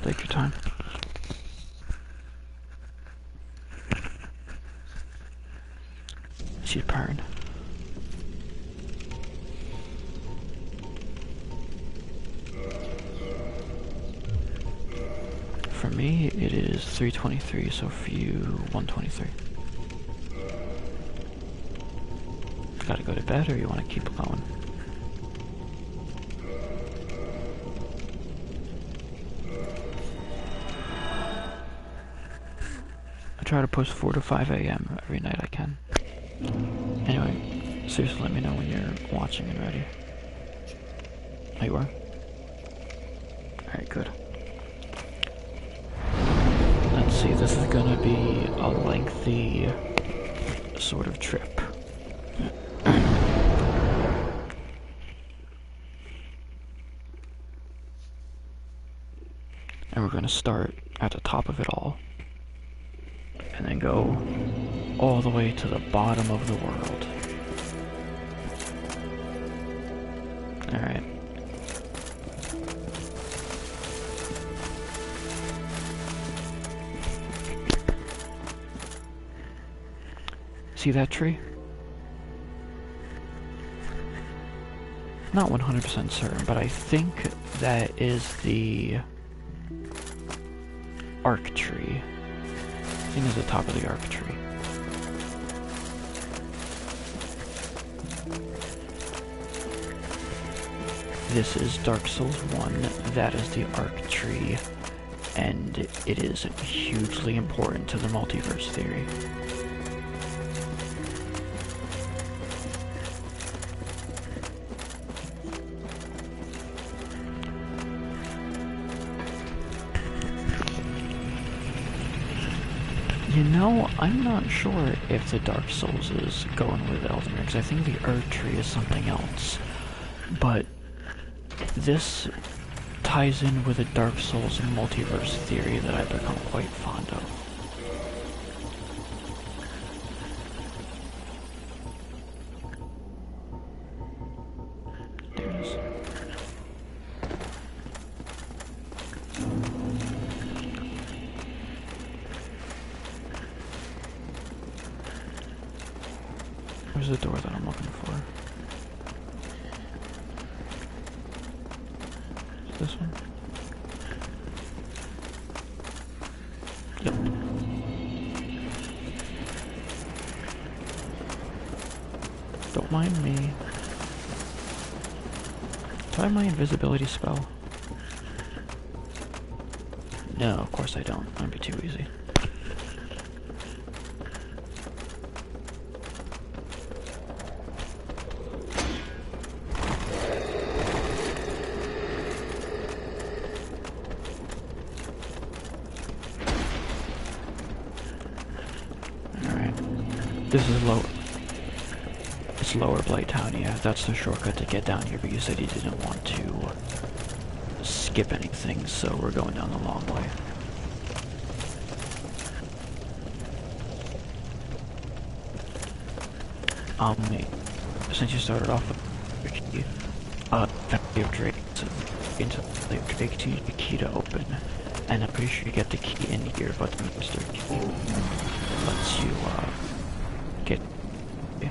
Take your time. She's purring. For me, it is 3:23, so for you, 1:23. Gotta go to bed, or you want to keep going? I try to push 4 to 5 a.m. every night I can. Anyway, seriously, let me know when you're watching and ready. Oh, you are? Alright, good. Let's see, this is gonna be a lengthy sort of trip. And we're gonna start at the top of it all, and then go all the way to the bottom of the world. Alright. See that tree? Not 100% certain, but I think that is the arc tree. I think it's the top of the arc tree. This is Dark Souls 1, that is the arc tree, and it is hugely important to the multiverse theory. You know, I'm not sure if the Dark Souls is going with Elden Ring, because I think the Earth Tree is something else. But this ties in with a Dark Souls multiverse theory that I've become quite fond of. There it is. Where's the door that I'm looking for? Is this one? Yep. Don't mind me. Do I have my invisibility spell? No, of course I don't. That'd be too easy. This is low. It's Lower Blighttown, yeah. That's the shortcut to get down here, but you said you didn't want to skip anything, so we're going down the long way. Since you started off with Factory of Drake, into the Drake to use the key to open, and I'm pretty sure you get the key in here, but the Mr. Key lets you, get... Yeah.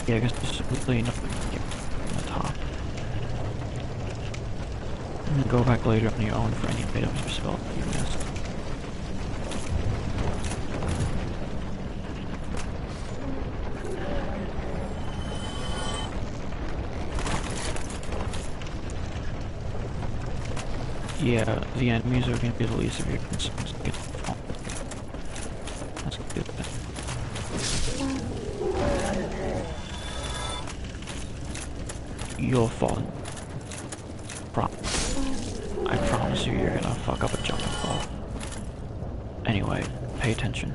Yeah, I guess there's really nothing here on the top. And then go back later on your own for any items or spells that you missed. Yeah, the enemies are going to be the least of your concerns. That's good. You'll fall. I promise you, you're gonna fuck up a jump and fall. Anyway, pay attention.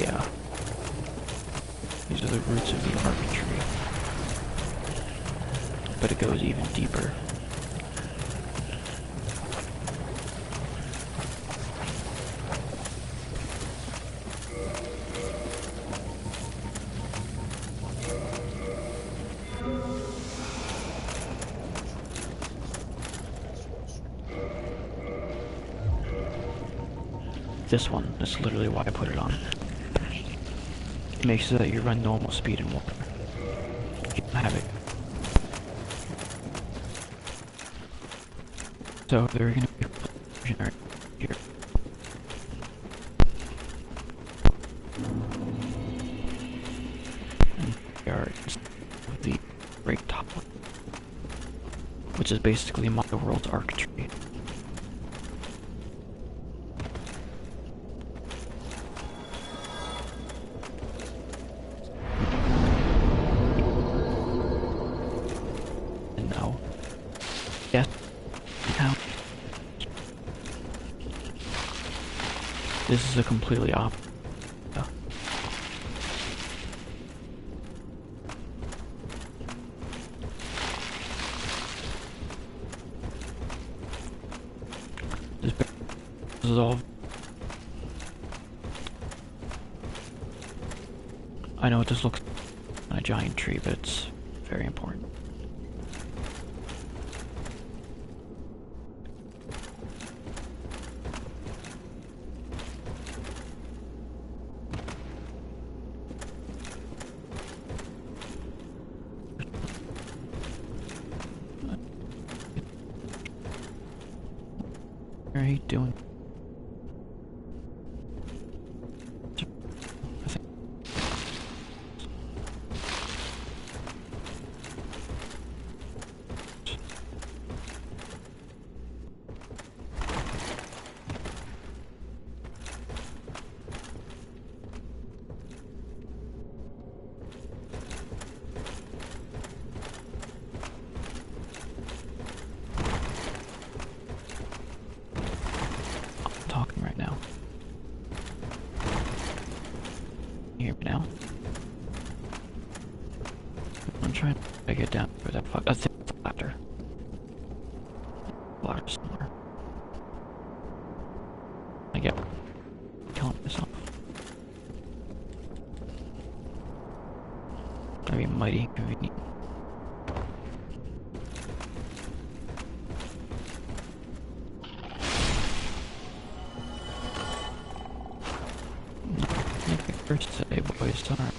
Yeah. These are the roots of the arc tree. But it goes even deeper. This one, that's literally why I put it on. It makes so that you run normal speed in water. You don't have it. So they're gonna be right here. And they are the great top one, which is basically my world's arc tree. Yes. Now, this is a completely opposite. This is all. I know this looks like a giant tree, but it's very important. What are you doing? Talking right now. You hear me now? I'm trying to get down for that fuck. That's ladder. Ladder somewhere. I get killing myself. That'd be mighty inconvenient. First today, boys, alright.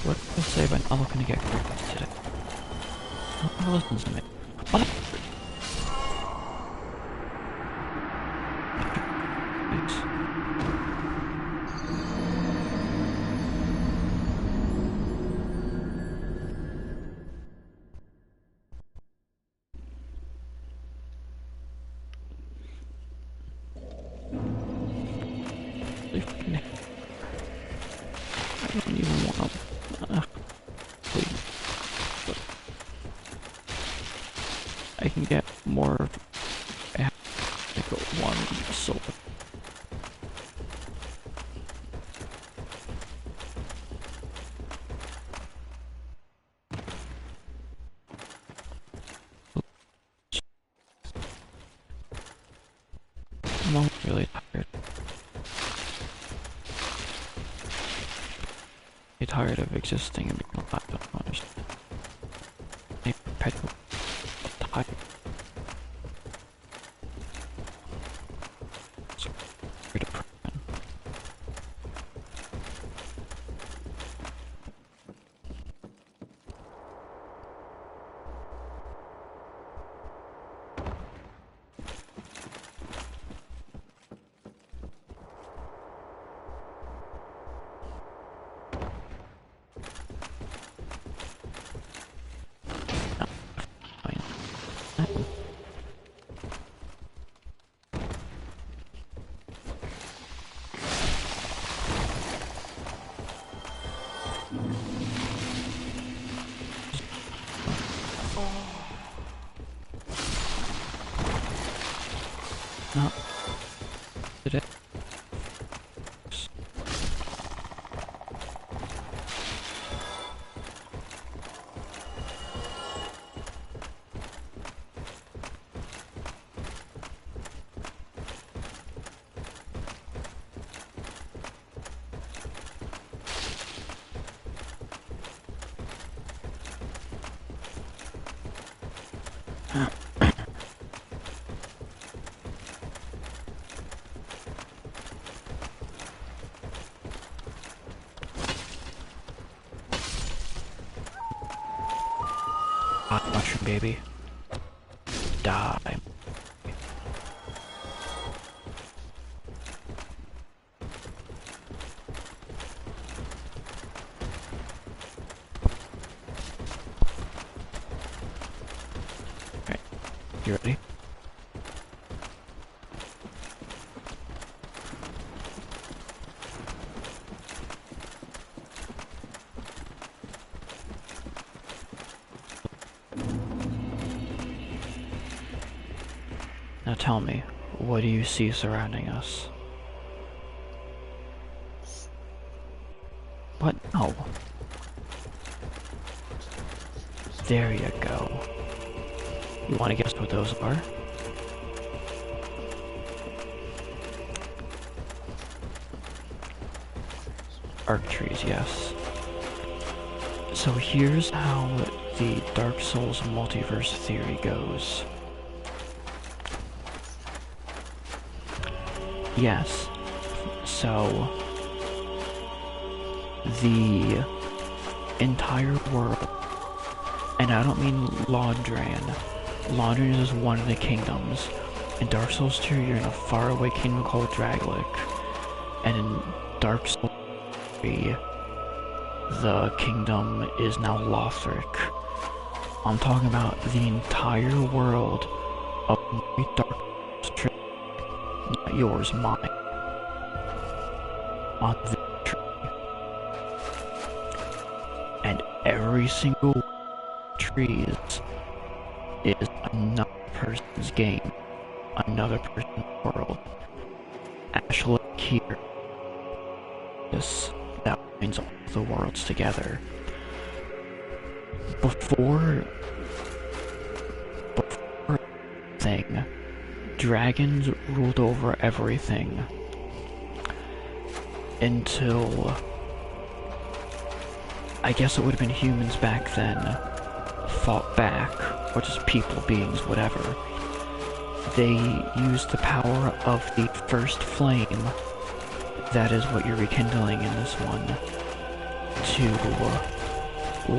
What did I say about not looking to get cursed today? Who listens to me? What? Thanks. I don't even want to. Please. But I can get more. I have to go one soul. I'm really tired. I'm tired of existing and being alive. I don't understand. I'm perpetually tired. So depression. not today. Hot mushroom baby. Die. Alright, you ready? Now tell me, what do you see surrounding us? What? No. There you go. You want to guess what those are? Arc trees, yes. So here's how the Dark Souls multiverse theory goes. Yes. So the entire world, and I don't mean Londran. Londran is one of the kingdoms. In Dark Souls 2, you're in a faraway kingdom called Draglik. And in Dark Souls 3, the kingdom is now Lothric. I'm talking about the entire world of my Dark Souls, not yours, mine. On the tree. And every single tree is another person's game, another person's world. Actually, here, this that binds all the worlds together. Before thing, dragons ruled over everything until I guess it would have been humans back then fought back, or just people, beings, whatever. They used the power of the first flame, that is what you're rekindling in this one, to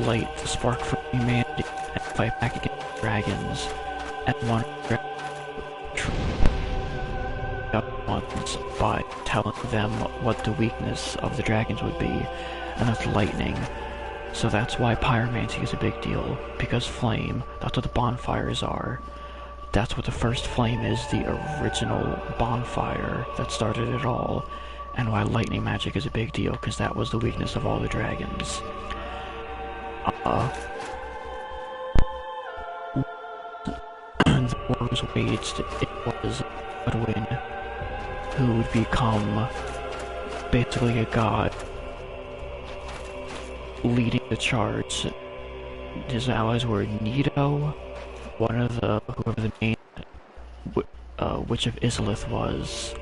light the spark for humanity and fight back against dragons. And one up once by telling them what the weakness of the dragons would be, and that's lightning. So that's why pyromancy is a big deal, because flame, that's what the bonfires are. That's what the first flame is, the original bonfire that started it all, and why lightning magic is a big deal, because that was the weakness of all the dragons. The war was waged, it was Godwyn who would become basically a god, leading the charge. His allies were Nito, one of the, whoever the main Witch of Izalith was,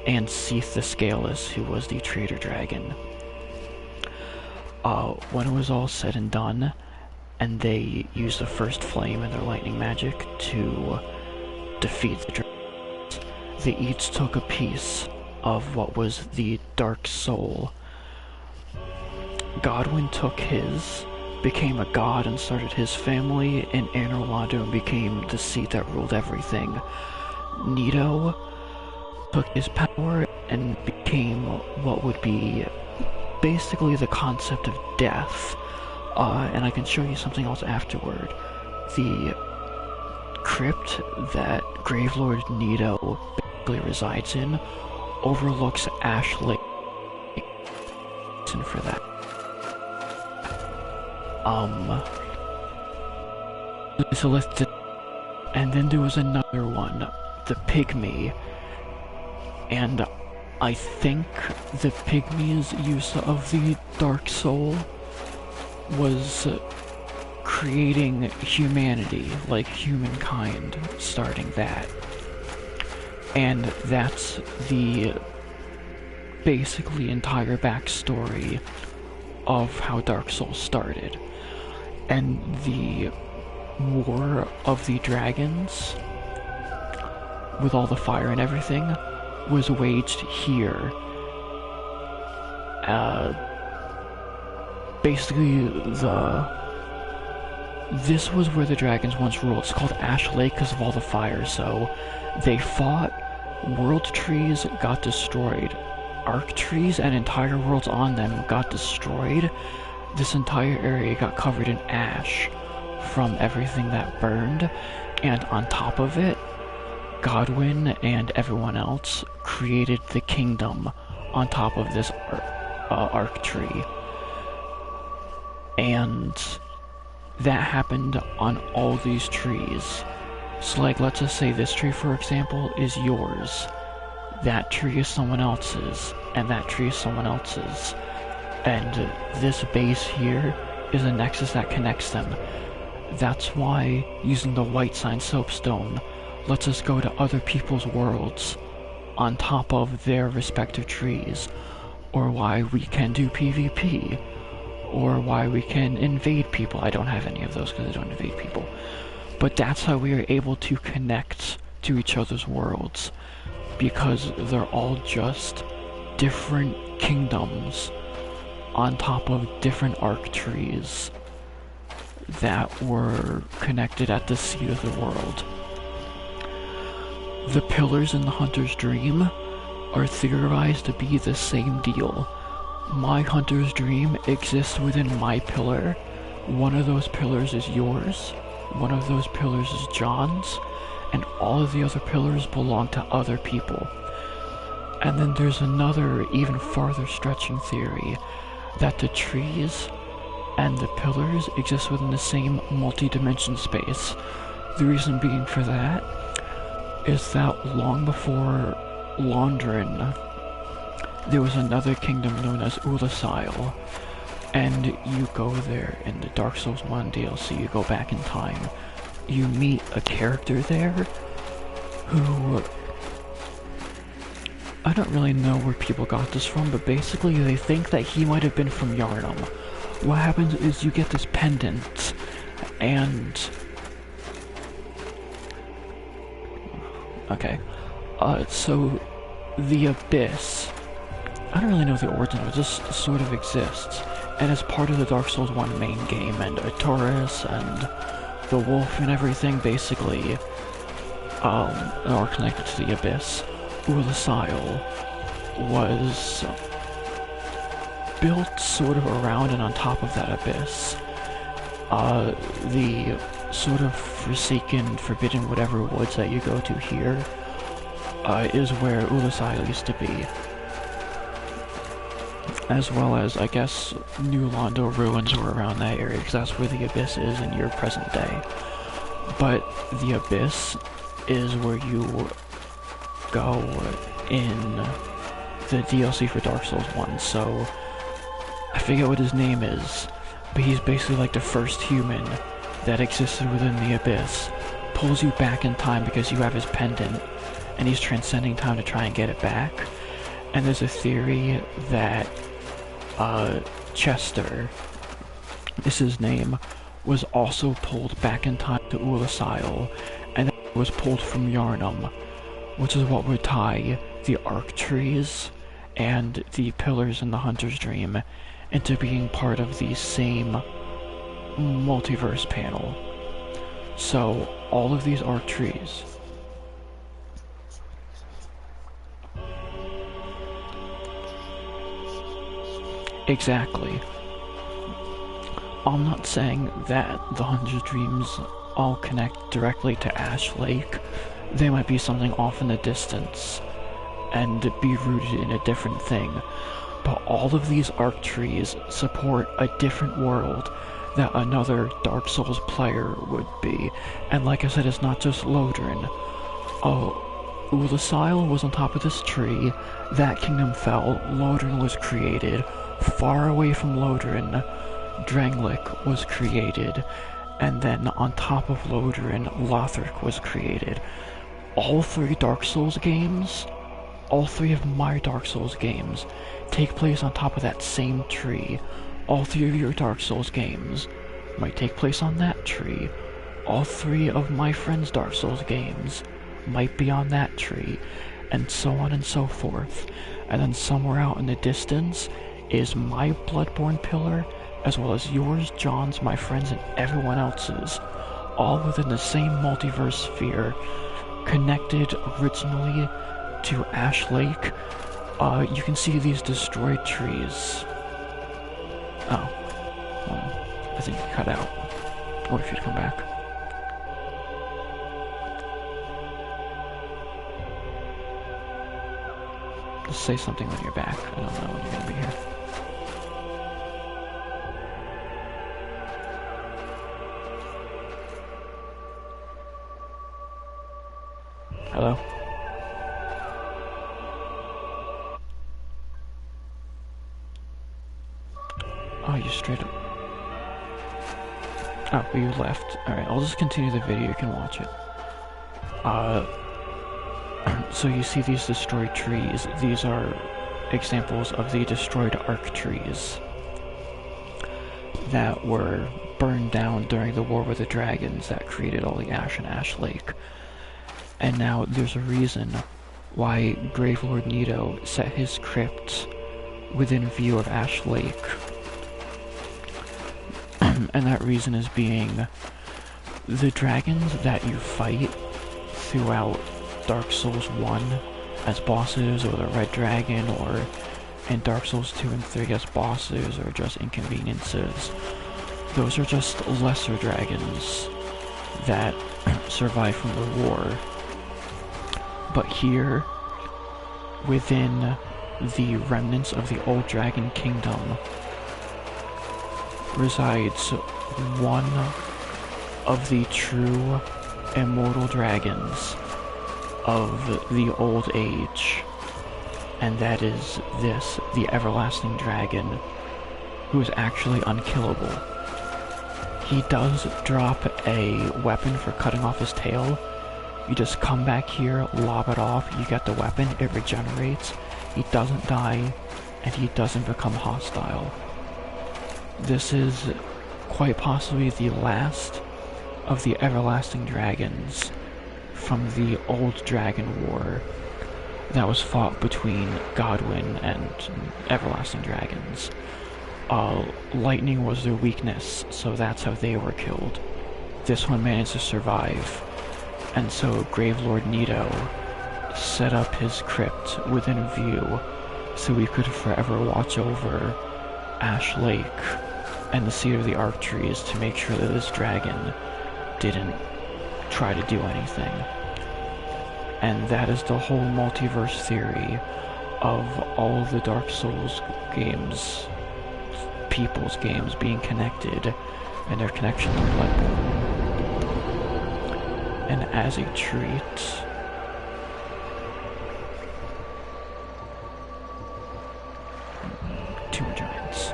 and Seath the Scaleless, who was the traitor dragon. When it was all said and done, and they used the first flame and their lightning magic to defeat the dragons, they each took a piece of what was the Dark Soul. Godwyn took his, became a god and started his family, and Anor Londo became the seat that ruled everything. Nito took his power and became what would be basically the concept of death. And I can show you something else afterward. The crypt that Gravelord Nito basically resides in overlooks Ash Lake. Listen for that. And then there was another one the pygmy, and I think the pygmy's use of the Dark Soul was creating humanity, like humankind, starting that. And that's the basically entire backstory of how Dark Souls started. And the War of the Dragons, with all the fire and everything, was waged here. Basically, this was where the dragons once ruled. It's called Ash Lake because of all the fire, so they fought, world trees got destroyed. Arc trees and entire worlds on them got destroyed. This entire area got covered in ash from everything that burned, and on top of it, Godwyn and everyone else created the kingdom on top of this arc tree. And that happened on all these trees. So like, let's just say this tree, for example, is yours. That tree is someone else's, and that tree is someone else's. And this base here is a nexus that connects them. That's why using the white sign soapstone lets us go to other people's worlds on top of their respective trees, or why we can do PvP, or why we can invade people. I don't have any of those because I don't invade people. But that's how we are able to connect to each other's worlds, because they're all just different kingdoms on top of different arc trees that were connected at the seat of the world. The pillars in the Hunter's Dream are theorized to be the same deal. My Hunter's Dream exists within my pillar. One of those pillars is yours, one of those pillars is John's, and all of the other pillars belong to other people. And then there's another, even farther stretching theory that the trees and the pillars exist within the same multi-dimension space. The reason being for that is that long before Londrin, there was another kingdom known as Oolacile, and you go there in the Dark Souls 1 DLC, you go back in time, you meet a character there who, I don't really know where people got this from, but basically they think that he might have been from Yharnam. What happens is you get this pendant, and okay, so the Abyss, I don't really know the origin of it, just sort of exists, and as part of the Dark Souls 1 main game, and Taurus and the Wolf and everything basically are connected to the Abyss. Oolacile was built sort of around and on top of that Abyss. The sort of forsaken, forbidden, whatever woods that you go to here is where Oolacile used to be. As well as, I guess, New Londo ruins were around that area, because that's where the Abyss is in your present day. But the Abyss is where you go in the DLC for Dark Souls 1, so I forget what his name is, but he's basically like the first human that existed within the Abyss. Pulls you back in time because you have his pendant, and he's transcending time to try and get it back. And there's a theory that Chester, is his name, was also pulled back in time to Oolacile, and that was pulled from Yharnam, which is what would tie the arc trees and the pillars in the Hunter's Dream into being part of the same multiverse panel. So all of these arc trees exactly. I'm not saying that the Hunter's Dreams all connect directly to Ash Lake. They might be something off in the distance and be rooted in a different thing. But all of these arc trees support a different world that another Dark Souls player would be. And like I said, it's not just Lodrin. Ulasil was on top of this tree. That kingdom fell. Lodrin was created. Far away from Lodrin, Drangleic was created. And then on top of Lodrin, Lothric was created. All three Dark Souls games, all three of my Dark Souls games, take place on top of that same tree. All three of your Dark Souls games might take place on that tree. All three of my friends' Dark Souls games might be on that tree, and so on and so forth. And then somewhere out in the distance is my Bloodborne pillar, as well as yours, John's, my friends, and everyone else's, all within the same multiverse sphere, connected originally to Ash Lake. You can see these destroyed trees. Oh. I think you cut out. Or if you'd come back. Just say something when you're back. I don't know when you're gonna be here. Hello? Oh, you straight up. Oh, but you left. Alright, I'll just continue the video, you can watch it. So you see these destroyed trees. These are examples of the destroyed Arc trees that were burned down during the War with the Dragons that created all the ash in Ash Lake. And now there's a reason why Gravelord Nito set his crypt within view of Ash Lake. And that reason is being the dragons that you fight throughout Dark Souls 1 as bosses, or the Red Dragon, or in Dark Souls 2 and 3 as bosses, or just inconveniences. Those are just lesser dragons that survive from the war. But here, within the remnants of the Old Dragon Kingdom, resides one of the true immortal dragons of the Old Age, and that is this, the Everlasting Dragon, who is actually unkillable. He does drop a weapon for cutting off his tail. You just come back here, lob it off, you get the weapon, it regenerates, he doesn't die, and he doesn't become hostile. This is quite possibly the last of the Everlasting Dragons from the Old Dragon War that was fought between Godwyn and Everlasting Dragons. Lightning was their weakness, so that's how they were killed. This one managed to survive, and so Gravelord Nito set up his crypt within view so we could forever watch over Ash Lake and the Seat of the Arc Trees to make sure that this dragon didn't try to do anything. And that is the whole multiverse theory of all of the Dark Souls games, people's games being connected, and their connection to Bloodborne. And as a treat, two giants.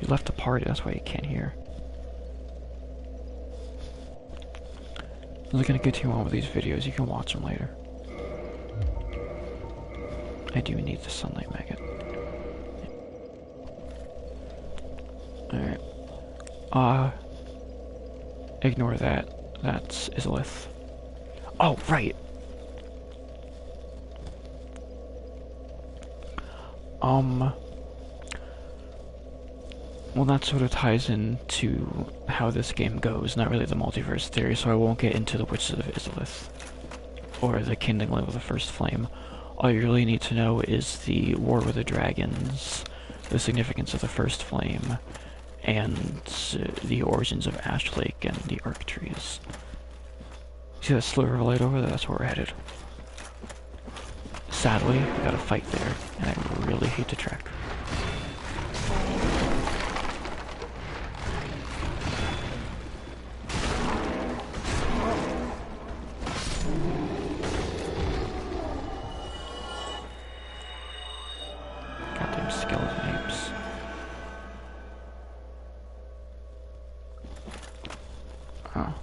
You left the party, that's why you can't hear. I'm gonna continue on with these videos, you can watch them later. I do need the sunlight maggot. Alright. Ignore that. That's Izalith. Oh, right! Well, that sort of ties into how this game goes, not really the multiverse theory, so I won't get into the Witches of Izalith, or the Kindling of the First Flame. All you really need to know is the War with the Dragons, the significance of the First Flame, and the origins of Ash Lake and the Arc Trees. See that sliver of light over there? That's where we're headed. Sadly, we got a fight there, and I really hate the track. Goddamn skeleton apes. Oh.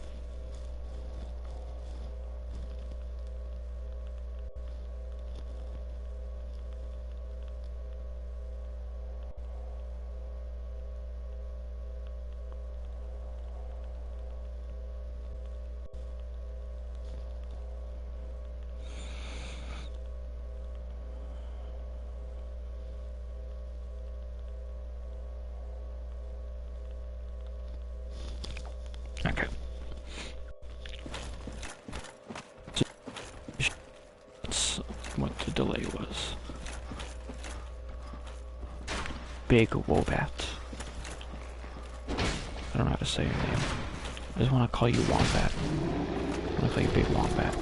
Okay. That's what the delay was. Big Wombat. I don't know how to say your name. I just want to call you Wombat. I want to call you Big Wombat.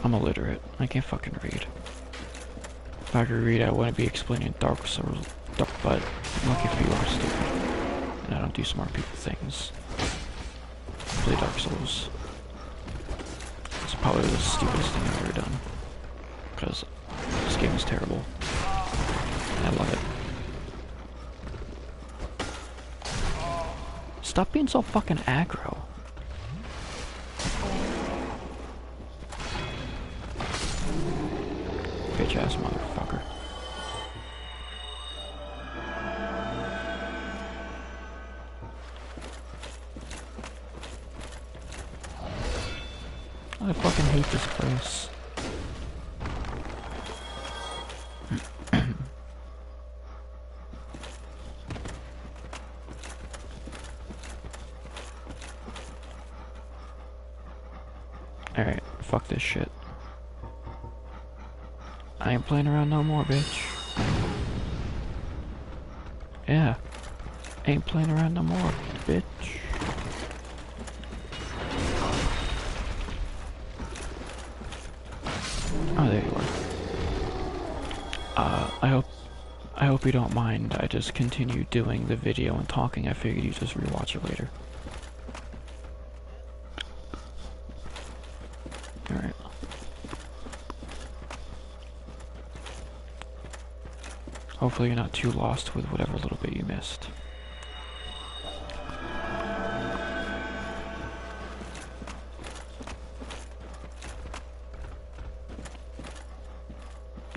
I'm illiterate. I can't fucking read. If I could read, I wouldn't be explaining Dark Souls. But lucky for you, I'm stupid. And I don't do smart people things. I play Dark Souls. It's probably the stupidest thing I've ever done. Because this game is terrible. And I love it. Stop being so fucking aggro. Bitch ass motherfucker. I fucking hate this place. Alright, fuck this shit. I ain't playing around no more, bitch. Yeah. Ain't playing around no more, bitch. Oh, there you are. I hope you don't mind. I just continue doing the video and talking. I figured you'd just rewatch it later. Alright. Hopefully you're not too lost with whatever little bit you missed.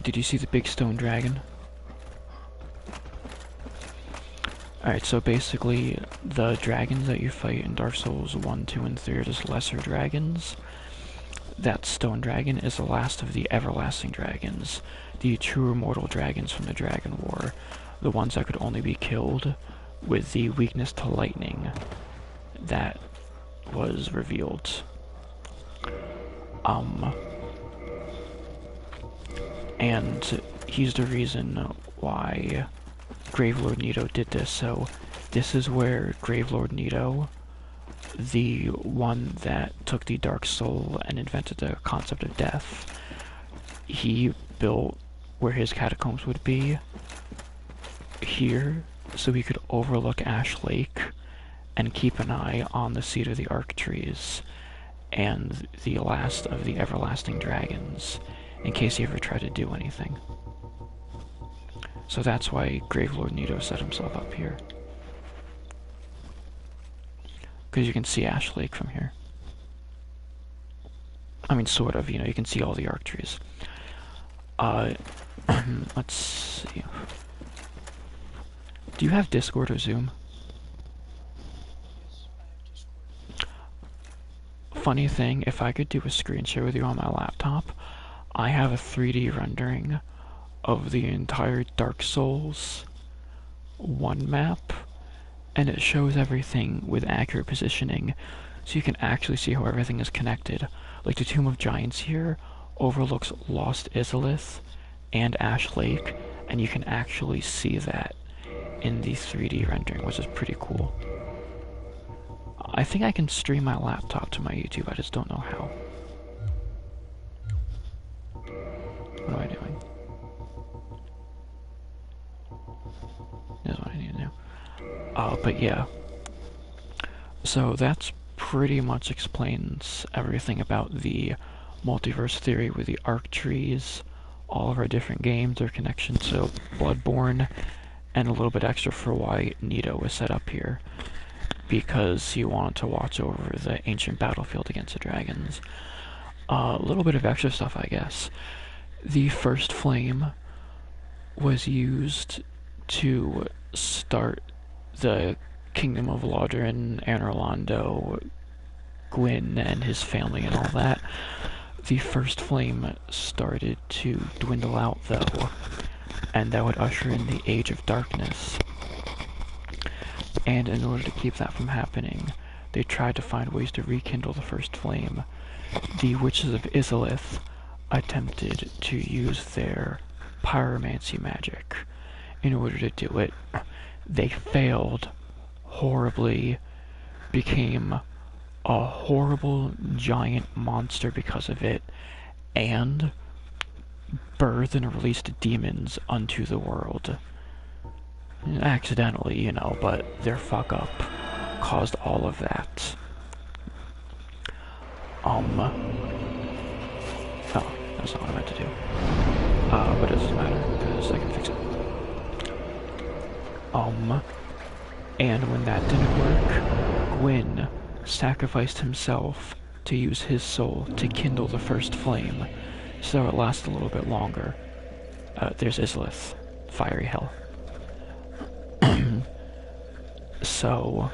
Did you see the big stone dragon? Alright, so basically, the dragons that you fight in Dark Souls 1, 2, and 3 are just lesser dragons. That stone dragon is the last of the everlasting dragons, the true immortal dragons from the Dragon War, the ones that could only be killed with the weakness to lightning that was revealed. And he's the reason why Gravelord Nito did this. So this is where Gravelord Nito, the one that took the Dark Soul and invented the concept of death, he built where his catacombs would be here, so he could overlook Ash Lake and keep an eye on the Seed of the Arc trees and the last of the everlasting dragons, in case he ever tried to do anything. So that's why Gravelord Nito set himself up here. Because you can see Ash Lake from here. I mean, sort of, you know, you can see all the arc trees. Let's see. Do you have Discord or Zoom? Funny thing, if I could do a screen share with you on my laptop, I have a 3D rendering of the entire Dark Souls 1 map, and it shows everything with accurate positioning, so you can actually see how everything is connected. Like the Tomb of Giants here overlooks Lost Izalith and Ash Lake, and you can actually see that in the 3D rendering, which is pretty cool. I think I can stream my laptop to my YouTube, I just don't know how. But yeah. So that's pretty much explains everything about the multiverse theory with the arc trees, all of our different games, their connection to Bloodborne, and a little bit extra for why Nito was set up here. Because he wanted to watch over the ancient battlefield against the dragons. A little bit of extra stuff, I guess. The first flame was used to start the Kingdom of Lodrin, Anor Londo, Gwyn and his family and all that. The first flame started to dwindle out, though, and that would usher in the Age of Darkness. And in order to keep that from happening, they tried to find ways to rekindle the first flame. The Witches of Izalith attempted to use their pyromancy magic in order to do it. They failed horribly, became a horrible giant monster because of it, and birthed and released demons unto the world. Accidentally, you know, but their fuck up caused all of that. Oh, that's not what I meant to do. But it doesn't matter, because I can fix it. And when that didn't work, Gwyn sacrificed himself to use his soul to kindle the first flame, so it lasts a little bit longer. There's Izalith, fiery hell. So,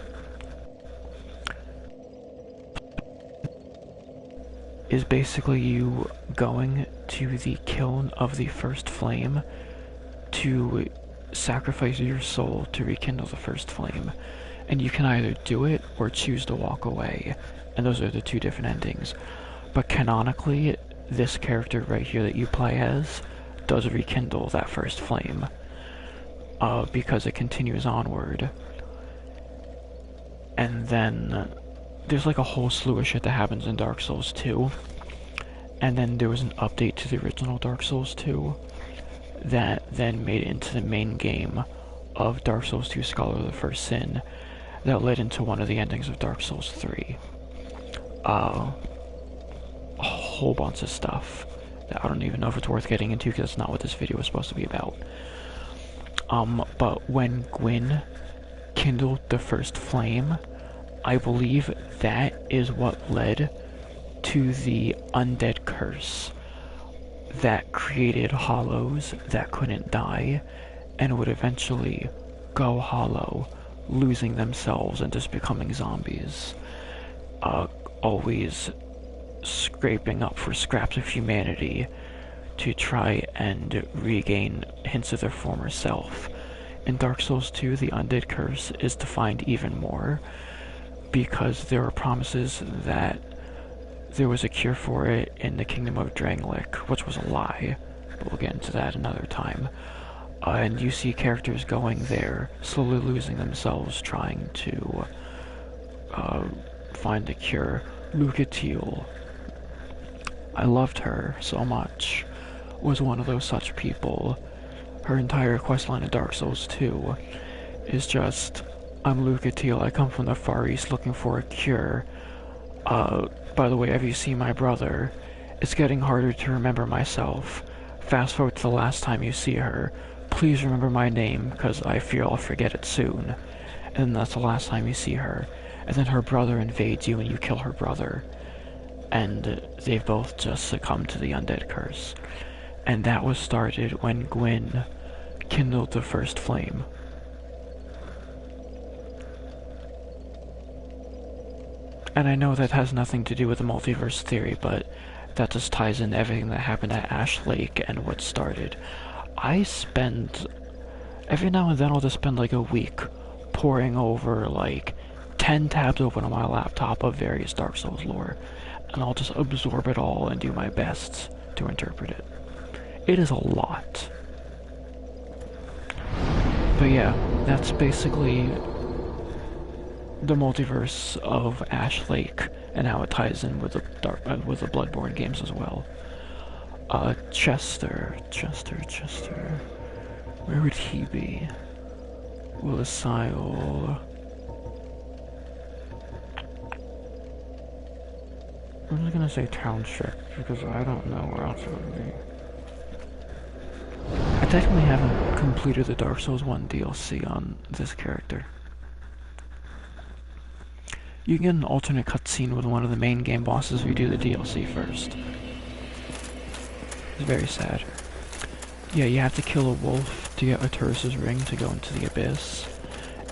is basically you going to the kiln of the first flame to sacrifice your soul to rekindle the first flame. And you can either do it or choose to walk away. And those are the two different endings. But canonically, this character right here that you play as does rekindle that first flame. Because it continues onward. And then there's like a whole slew of shit that happens in Dark Souls 2. And then there was an update to the original Dark Souls 2 that then made it into the main game of Dark Souls 2 Scholar of the First Sin that led into one of the endings of Dark Souls 3. A whole bunch of stuff that I don't even know if it's worth getting into because that's not what this video was supposed to be about. But when Gwyn kindled the first flame, I believe that is what led to the undead curse that created hollows that couldn't die and would eventually go hollow, losing themselves and just becoming zombies. Always scraping up for scraps of humanity to try and regain hints of their former self. In Dark Souls 2, the undead curse is defined even more because there are promises that there was a cure for it in the Kingdom of Drangleic, which was a lie, but we'll get into that another time. And you see characters going there, slowly losing themselves, trying to find a cure. Lucatiel, I loved her so much, was one of those such people. Her entire questline in Dark Souls 2 is just, I'm Lucatiel, I come from the Far East looking for a cure. By the way, have you seen my brother? It's getting harder to remember myself. Fast forward to the last time you see her. Please remember my name, because I fear I'll forget it soon. And that's the last time you see her. And then her brother invades you and you kill her brother. And they've both just succumbed to the undead curse. And that was started when Gwyn kindled the first flame. And I know that has nothing to do with the multiverse theory, but that just ties in everything that happened at Ash Lake and what started. I spend, every now and then I'll just spend like a week poring over like 10 tabs open on my laptop of various Dark Souls lore, and I'll just absorb it all and do my best to interpret it. It is a lot. But yeah, that's basically the multiverse of Ash Lake and how it ties in with the Bloodborne games as well. Chester. Where would he be? will assail. I'm just gonna say township because I don't know where else it would be. I technically haven't completed the Dark Souls 1 DLC on this character. You get an alternate cutscene with one of the main game bosses if you do the DLC first. It's very sad. Yeah, you have to kill a wolf to get Arturus' ring to go into the abyss.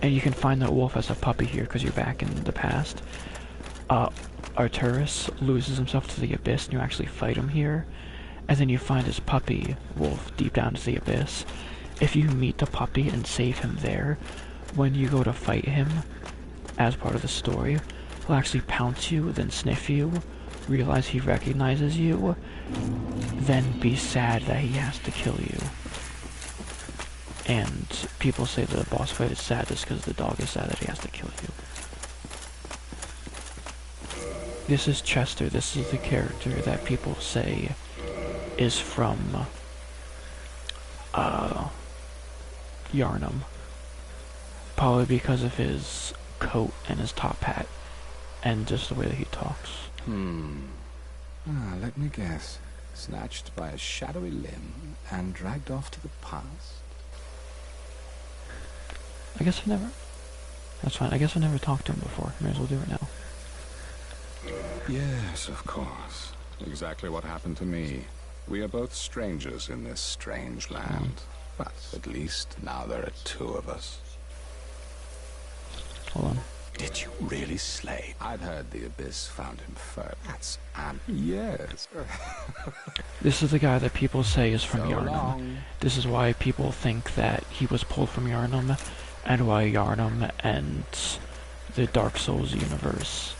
And you can find that wolf as a puppy here because you're back in the past. Arturus loses himself to the abyss and you actually fight him here. And then you find his puppy wolf deep down to the abyss. If you meet the puppy and save him there, when you go to fight him, as part of the story, he'll actually pounce you, then sniff you, realize he recognizes you, then be sad that he has to kill you. And people say the boss fight is sad just because the dog is sad that he has to kill you. This is Chester. This is the character that people say is from Yharnam. Probably because of his coat and his top hat and just the way that he talks. Let me guess. Snatched by a shadowy limb and dragged off to the past. I guess I've never... That's fine. I guess I've never talked to him before. May as well do it now. Yes, of course. Exactly what happened to me. We are both strangers in this strange land. But at least now there are two of us. Hold on. Did you really slay? I'd heard the Abyss found him first. That's yes. This is the guy that people say is from So Yharnam. long. This is why people think that he was pulled from Yharnam, and why Yharnam and the Dark Souls universe.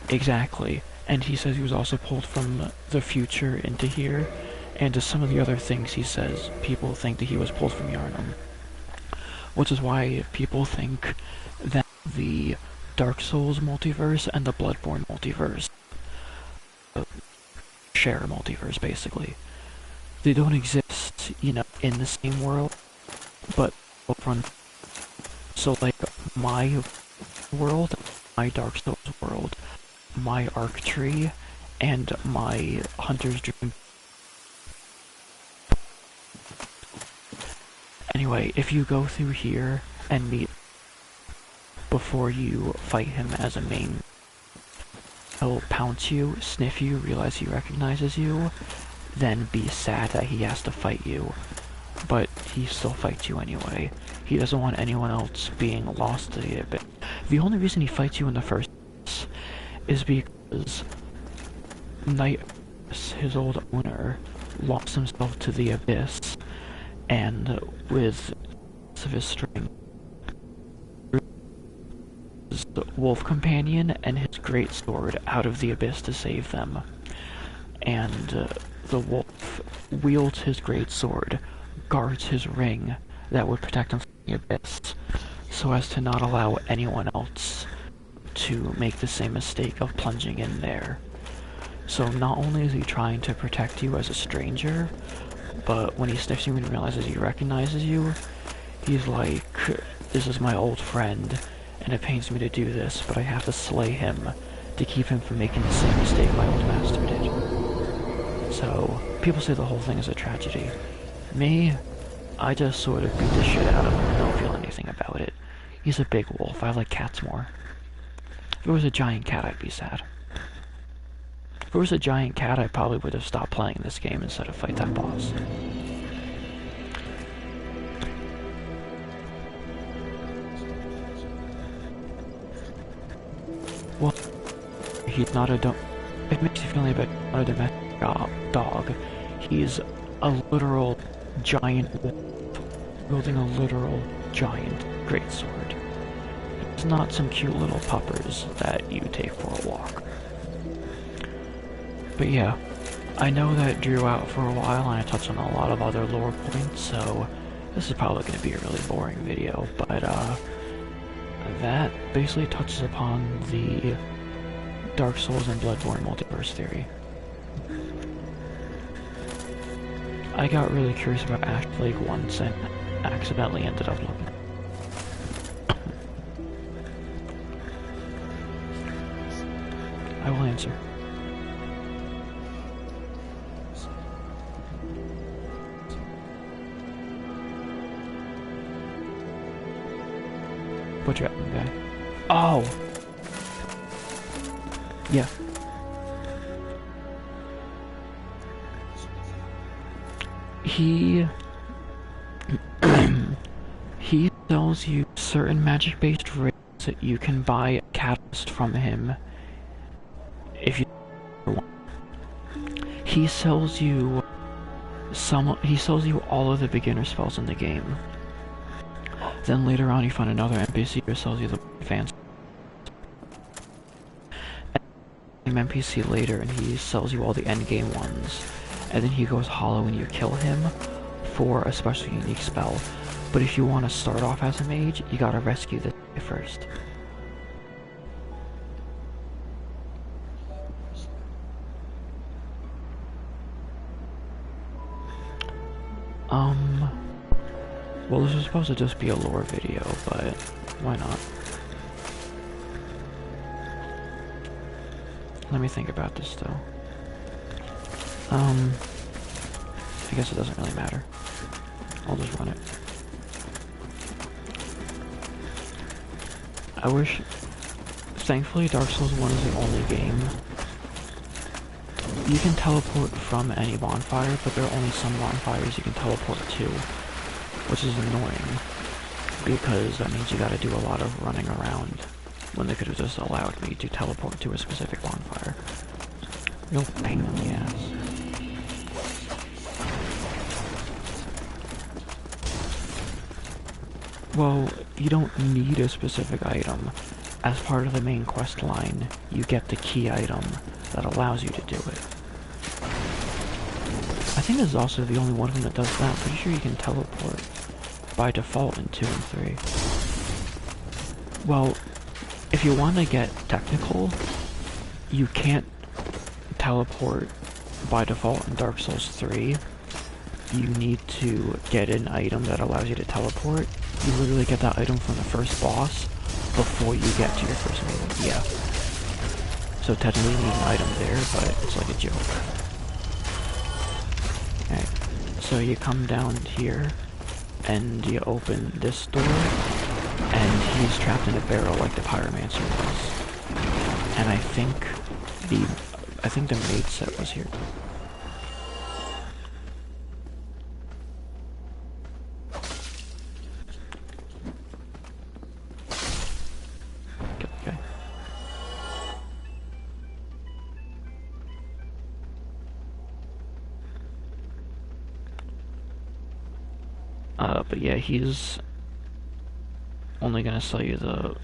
Exactly. And he says he was also pulled from the future into here, and to some of the other things he says, people think that he was pulled from Yharnam. Which is why people think that the Dark Souls multiverse and the Bloodborne multiverse share a multiverse, basically. They don't exist, you know, in the same world, but from... So, like, my world, my Dark Souls world, my Arc Tree, and my Hunter's Dream. Anyway, if you go through here and meet before you fight him as a main, he'll pounce you, sniff you, realize he recognizes you, then be sad that he has to fight you. But he still fights you anyway. He doesn't want anyone else being lost to the abyss. The only reason he fights you in the first place is because Knight, his old owner, lost himself to the abyss, and with of his string, the wolf companion and his great sword out of the abyss to save them. And the wolf wields his great sword, guards his ring that would protect him from the abyss, so as to not allow anyone else to make the same mistake of plunging in there. So not only is he trying to protect you as a stranger, but when he sniffs you and realizes he recognizes you, he's like, this is my old friend, and it pains me to do this, but I have to slay him to keep him from making the same mistake my old master did. So, people say the whole thing is a tragedy. Me, I just sort of beat the shit out of him and don't feel anything about it. He's a big wolf. I like cats more. If it was a giant cat, I'd be sad. If it was a giant cat, I probably would have stopped playing this game instead of fight that boss. Well, he's not a it makes you feel like a domestic dog. He's a literal giant wolf, wielding a literal giant greatsword. He's not some cute little puppers that you take for a walk. But yeah, I know that drew out for a while and I touched on a lot of other lore points, so this is probably going to be a really boring video, but that basically touches upon the Dark Souls and Bloodborne multiverse theory. I got really curious about Ash Plague once and accidentally ended up looking. I will answer. What's your guy? Oh! Yeah. He sells you certain magic-based raids that you can buy a catalyst from him if you want. He sells you all of the beginner spells in the game. Then later on you find another NPC who sells you the advanced NPC later, and he sells you all the endgame ones. And then he goes hollow and you kill him for a special unique spell. But if you want to start off as a mage, you gotta rescue the guy first. Well, this was supposed to just be a lore video, but why not? Let me think about this though. I guess it doesn't really matter. I'll just run it. I wish... Thankfully, Dark Souls 1 is the only game. You can teleport from any bonfire, but there are only some bonfires you can teleport to, which is annoying, because that means you gotta do a lot of running around, when they could have just allowed me to teleport to a specific bonfire. Real pain in the ass. Well, you don't need a specific item. As part of the main quest line, you get the key item that allows you to do it. I think this is also the only one of them that does that. I'm pretty sure you can teleport by default in 2 and 3. Well, if you want to get technical, you can't teleport by default in Dark Souls 3. You need to get an item that allows you to teleport. You literally get that item from the first boss before you get to your first meeting. Yeah. So technically you need an item there, but it's like a joke. Alright. So you come down here, and you open this door, and he's trapped in a barrel like the Pyromancer was. And I think the maid set was here. Okay. But yeah, he's only gonna sell you the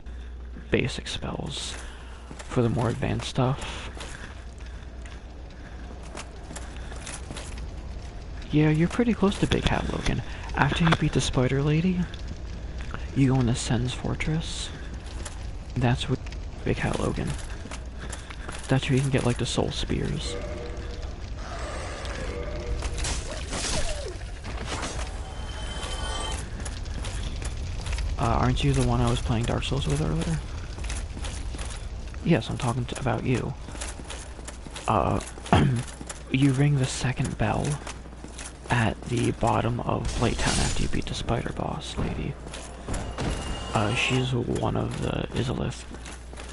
basic spells. For the more advanced stuff, yeah, you're pretty close to Big Hat Logan. After you beat the Spider Lady, you go into Sen's Fortress. That's where Big Hat Logan. That's where you can get like the Soul Spears. Aren't you the one I was playing Dark Souls with earlier? Yes, I'm talking about you. You ring the second bell at the bottom of Blighttown after you beat the spider boss lady. She's one of the Izalith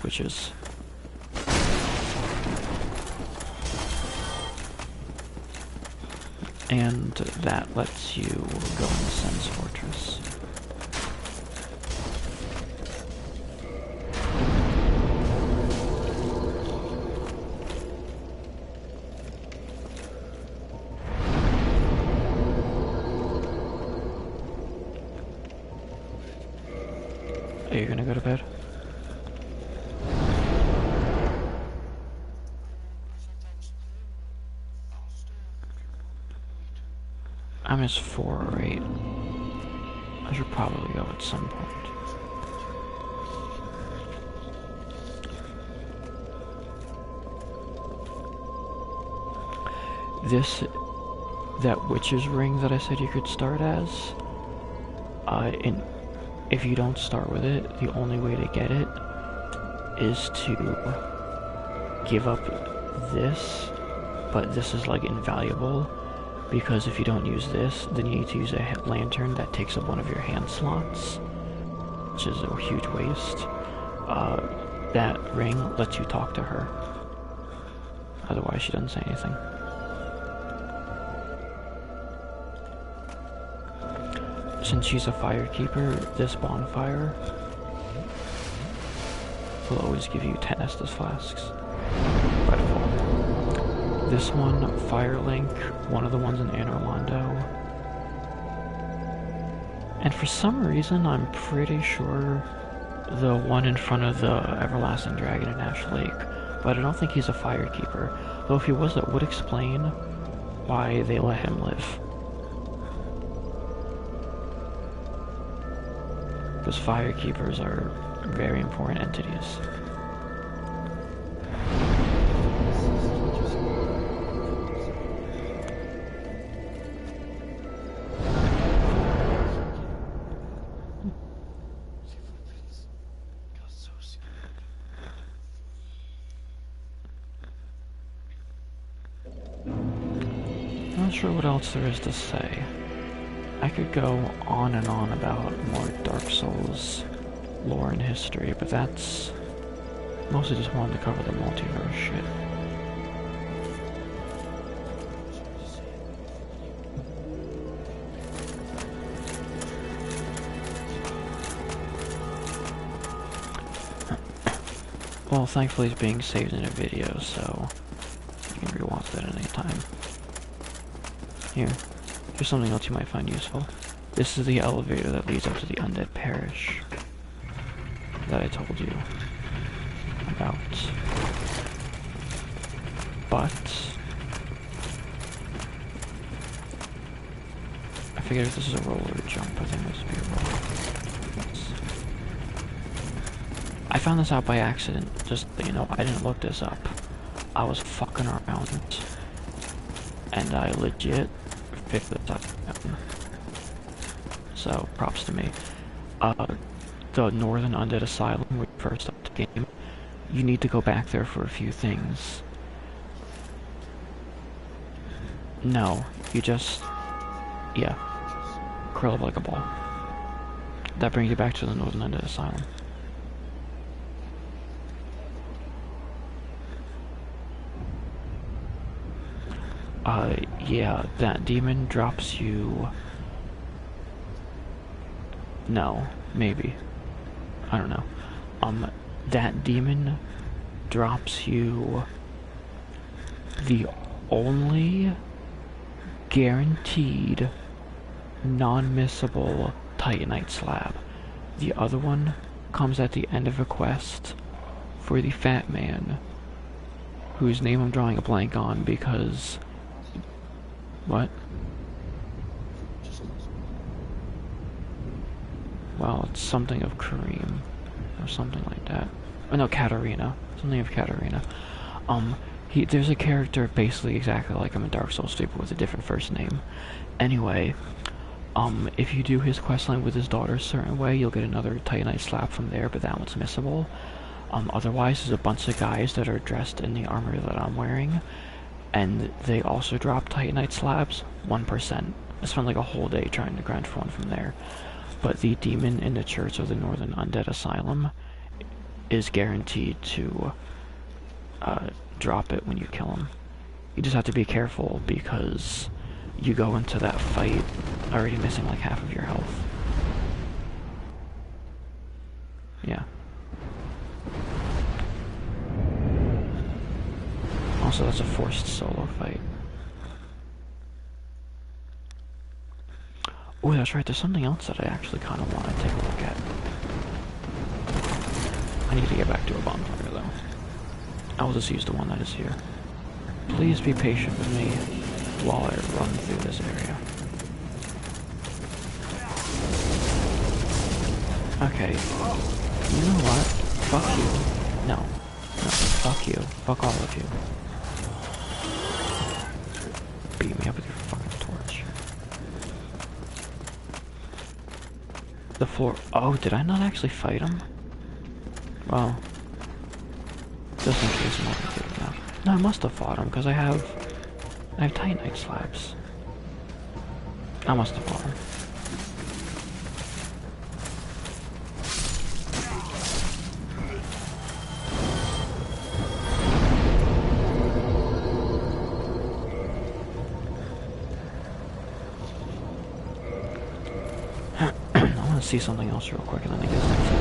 witches. And that lets you go into Sen's Fortress. Are you gonna go to bed? I missed 4 or 8. I should probably go at some point. that witch's ring that I said you could start as, and if you don't start with it, the only way to get it is to give up this, but this is like invaluable, because if you don't use this, then you need to use a lantern that takes up one of your hand slots, which is a huge waste. That ring lets you talk to her. Otherwise, she doesn't say anything. Since she's a firekeeper, this bonfire will always give you 10 Estus flasks. By default. This one, Firelink, one of the ones in Anor Londo. And for some reason, I'm pretty sure the one in front of the Everlasting Dragon in Ash Lake, but I don't think he's a firekeeper. Though if he was, that would explain why they let him live. Because firekeepers are very important entities. I'm not sure what else there is to say. I could go on and on about more Dark Souls lore and history, but that's mostly just wanted to cover the multiverse shit. Well, thankfully it's being saved in a video, so you can rewatch that at any time. Here's something else you might find useful. This is the elevator that leads up to the Undead Parish that I told you about. But I figured if this is a roller jump, I think this would be a roller. I found this out by accident, just so you know, I didn't look this up. I was fucking around, and I legit picked this up. So, props to me. The Northern Undead Asylum, when you first start the game, you need to go back there for a few things. No, you just, yeah, curl up like a ball. That brings you back to the Northern Undead Asylum. Yeah, that demon drops you... No, maybe. I don't know. That demon drops you the only guaranteed non-missable Titanite slab. The other one comes at the end of a quest for the fat man, whose name I'm drawing a blank on because... What? Well, it's something of Kareem, or something like that. Oh no, Katarina. Something of Katarina. There's a character basically exactly like him in Dark Souls 3, but with a different first name. Anyway, if you do his questline with his daughter a certain way, you'll get another Titanite slab from there, but that one's missable. Otherwise, there's a bunch of guys that are dressed in the armor that I'm wearing, and they also drop Titanite slabs, 1%. I spent like a whole day trying to grind for one from there. But the demon in the Church of the Northern Undead Asylum is guaranteed to drop it when you kill him. You just have to be careful because you go into that fight already missing like half of your health. Yeah. Also, that's a forced solo fight. Oh, that's right, there's something else that I actually kind of want to take a look at. I need to get back to a bonfire, though. I'll just use the one that is here. Please be patient with me while I run through this area. Okay. You know what? Fuck you. No. No, fuck you. Fuck all of you. Beat me up with your fucking torch. The floor. Oh, did I not actually fight him? Well, just in case I'm not gonna do it now. No, I must have fought him because I have Titanite slabs. I must have fought him. I want to see something else real quick and then I guess that's it.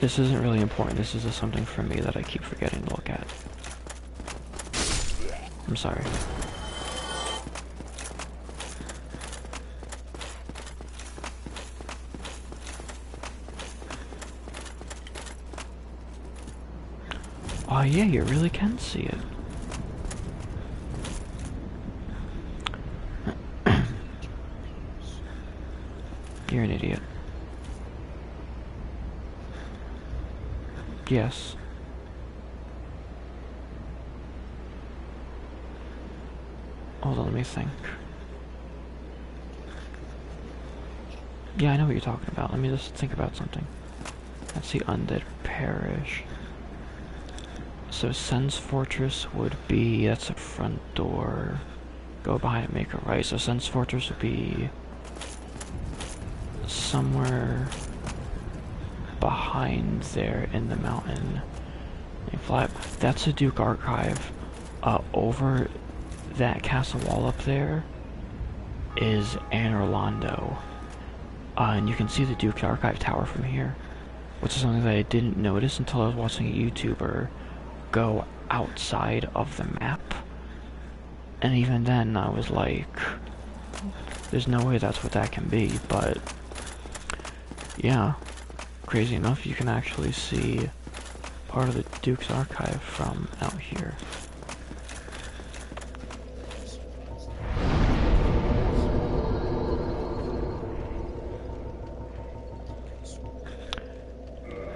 This isn't really important, this is just something for me that I keep forgetting to look at. I'm sorry. Oh yeah, you really can see it. You're an idiot. Yes. Hold on, let me think. Yeah, I know what you're talking about. Let me just think about something. That's the Undead Parish. So Sen's Fortress would be, that's the front door. Go behind and make a right. So Sen's Fortress would be somewhere behind there in the mountain. You fly up. That's the Duke Archive. Over that castle wall up there is Anne Orlando. And you can see the Duke Archive Tower from here, which is something that I didn't notice until I was watching a YouTuber go outside of the map. And even then I was like, there's no way that's what that can be, but yeah, crazy enough, you can actually see part of the Duke's Archive from out here.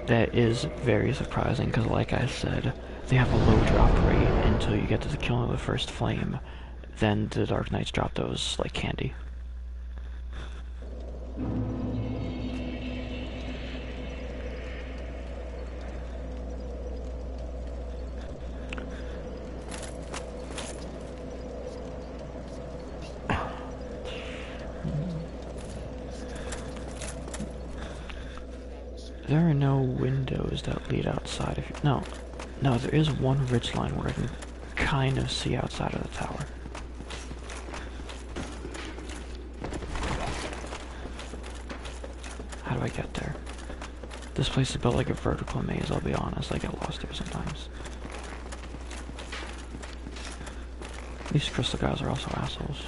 That is very surprising because, like I said, they have a low drop rate until you get to the killing of the first flame. Then the Dark Knights drop those like candy. There are no windows that lead outside of you. No, there is one ridge line where I can kind of see outside of the tower. How do I get there? This place is built like a vertical maze, I'll be honest. I get lost here sometimes. These crystal guys are also assholes.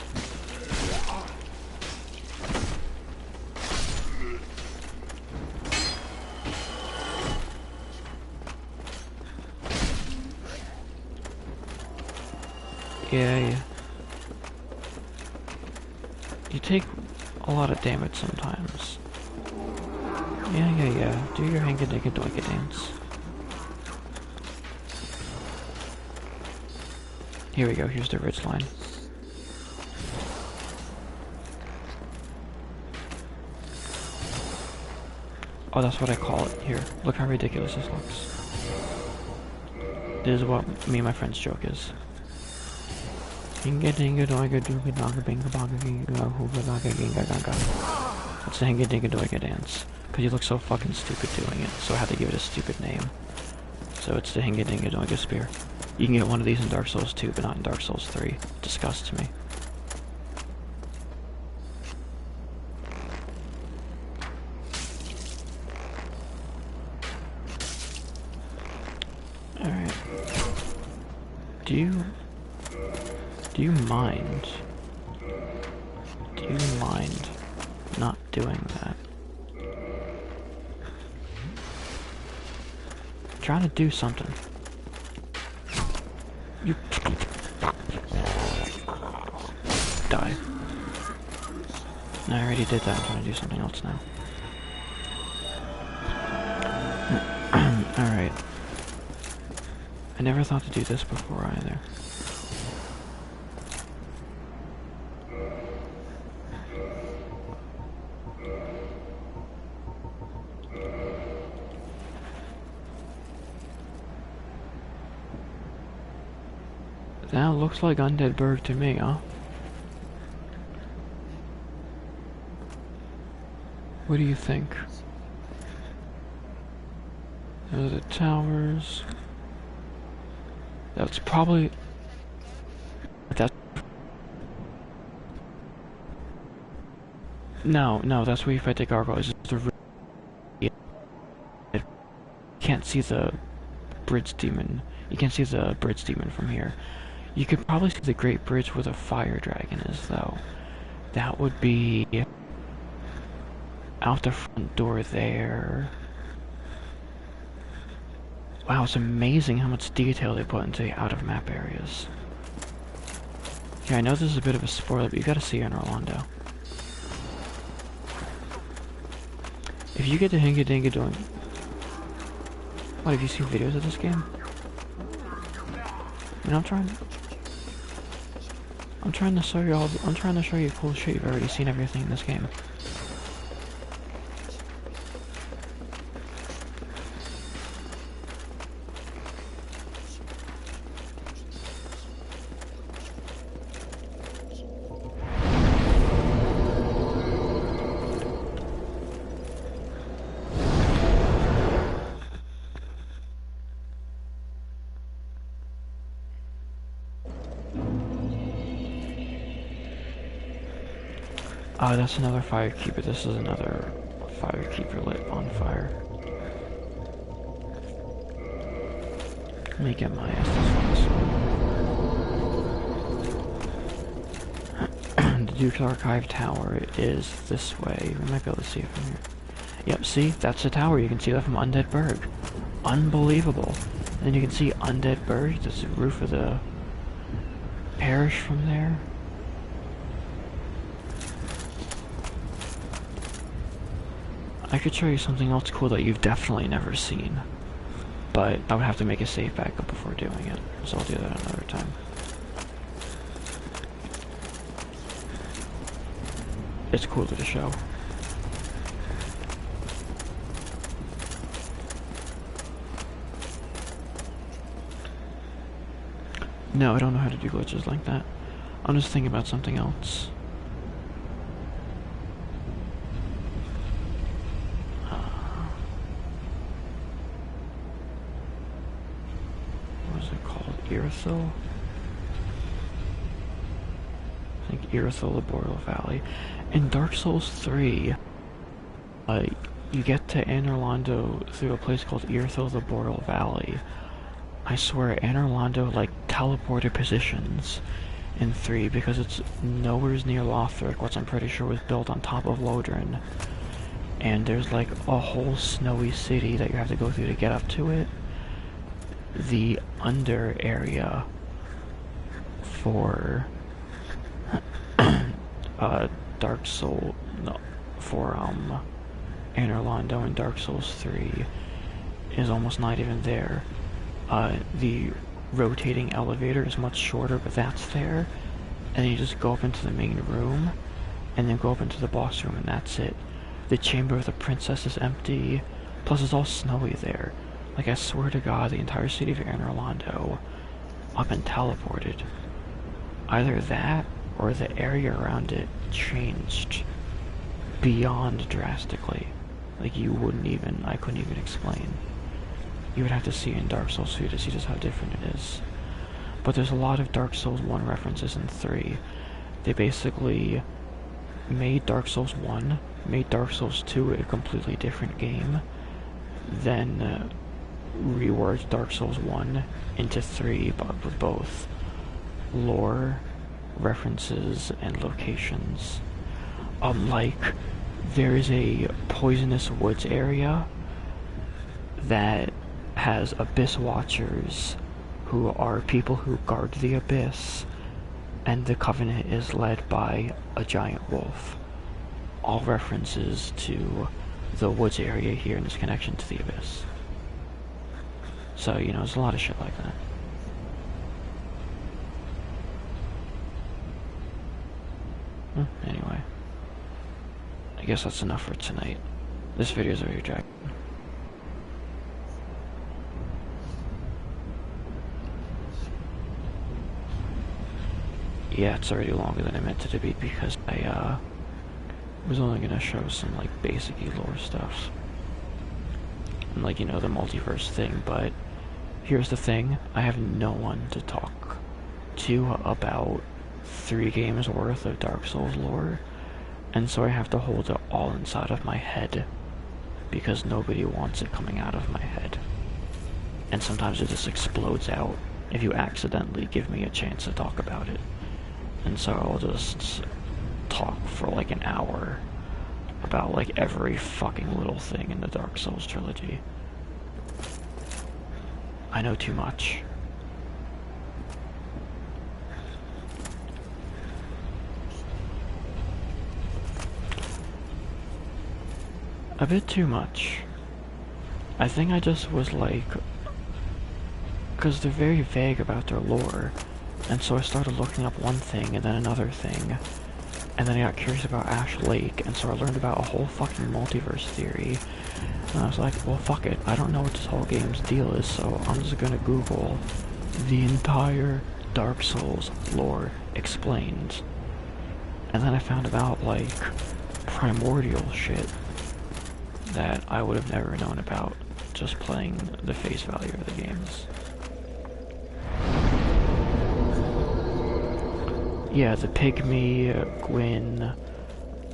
Yeah. You take a lot of damage sometimes. Yeah. Do your hanky-dinky-doinky dance. Here we go, here's the ridge line. Oh, that's what I call it. Here, look how ridiculous this looks. This is what me and my friend's joke is. That's the hinga dinga doiga dance. Because you look so fucking stupid doing it, so I had to give it a stupid name. So it's the hinga dinga doiga spear. You can get one of these in Dark Souls 2, but not in Dark Souls 3. Disgusts me. Alright. Do you mind not doing that? I'm trying to do something. You die. No, I already did that. I'm trying to do something else now. Alright. I never thought to do this before either. That looks like Undead Burg to me, huh? What do you think? Those are the towers. That's probably... That's... No, that's where you fight the gargoyles. It's the... You can't see the bridge demon. You can't see the bridge demon from here. You could probably see the Great Bridge where the fire dragon is, though. That would be... out the front door there. Wow, it's amazing how much detail they put into the out-of-map areas. Yeah, I know this is a bit of a spoiler, but you gotta see Anor Londo. If you get to Hinga Dinga doing... What, have you seen videos of this game? You know, I'm trying to show you all... I'm trying to show you cool shit. You've already seen everything in this game. That's another firekeeper. This is another firekeeper lit on fire. Let me get my ass this one. The Duke's Archive Tower is this way. We might be able to see it from here. Yep, see? That's the tower. You can see that from Undead Burg. Unbelievable. And then you can see Undead Burg. That's the roof of the parish from there. I could show you something else cool that you've definitely never seen, but I would have to make a save backup before doing it, so I'll do that another time. It's cool to show. No, I don't know how to do glitches like that. I'm just thinking about something else. Irithyll? I think Irithyll, the Boreal Valley. In Dark Souls 3, you get to Anor Londo through a place called Irithyll, the Boreal Valley. I swear, Anor Londo, like, teleported positions in 3 because it's nowhere near Lothric, which I'm pretty sure was built on top of Lodren. And there's, like, a whole snowy city that you have to go through to get up to it. The under area for Dark Soul, no, for Anor Londo and Dark Souls 3 is almost not even there. The rotating elevator is much shorter, but that's there, and then you just go up into the main room, and then go up into the boss room, and that's it. The Chamber of the Princess is empty, plus it's all snowy there. Like, I swear to God, the entire city of Anor Londo up and teleported. Either that, or the area around it changed beyond drastically. Like, you wouldn't even, I couldn't even explain. You would have to see it in Dark Souls 2 to see just how different it is. But there's a lot of Dark Souls 1 references in 3. They basically made Dark Souls 1, made Dark Souls 2 a completely different game, then reworked Dark Souls 1 into 3, but with both lore, references, and locations. Like, there is a poisonous woods area that has Abyss Watchers, who are people who guard the Abyss, and the Covenant is led by a giant wolf. All references to the woods area here and its connection to the Abyss. So, you know, there's a lot of shit like that. Anyway. I guess that's enough for tonight. This video is already dragged. Yeah, it's already longer than I meant it to be because I was only gonna show some like basic lore stuff. And like, you know, the multiverse thing, but here's the thing, I have no one to talk to about 3 games worth of Dark Souls lore, and so I have to hold it all inside of my head because nobody wants it coming out of my head. And sometimes it just explodes out if you accidentally give me a chance to talk about it. And so I'll just talk for like an hour about like every fucking little thing in the Dark Souls trilogy. I know too much. A bit too much. I think I just was like, because they're very vague about their lore, and so I started looking up one thing and then another thing, and then I got curious about Ash Lake, and so I learned about a whole fucking multiverse theory, and I was like, well fuck it, I don't know what this whole game's deal is, so I'm just gonna Google the entire Dark Souls lore explained, and then I found about like primordial shit that I would have never known about just playing the face value of the games. Yeah, the Pygmy, Gwyn,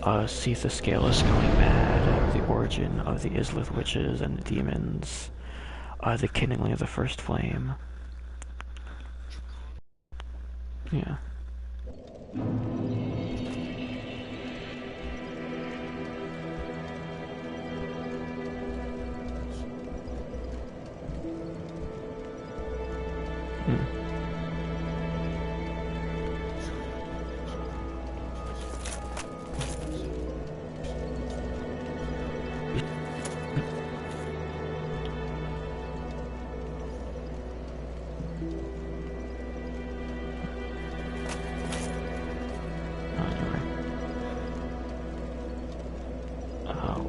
Setha Scalus going mad, the origin of the Islith witches and the demons, the kindling of the first flame. Yeah.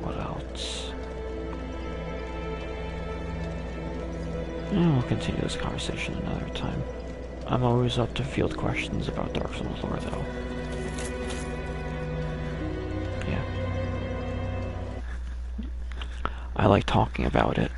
What else? We'll continue this conversation another time. I'm always up to field questions about Dark Souls lore, though. Yeah. I like talking about it.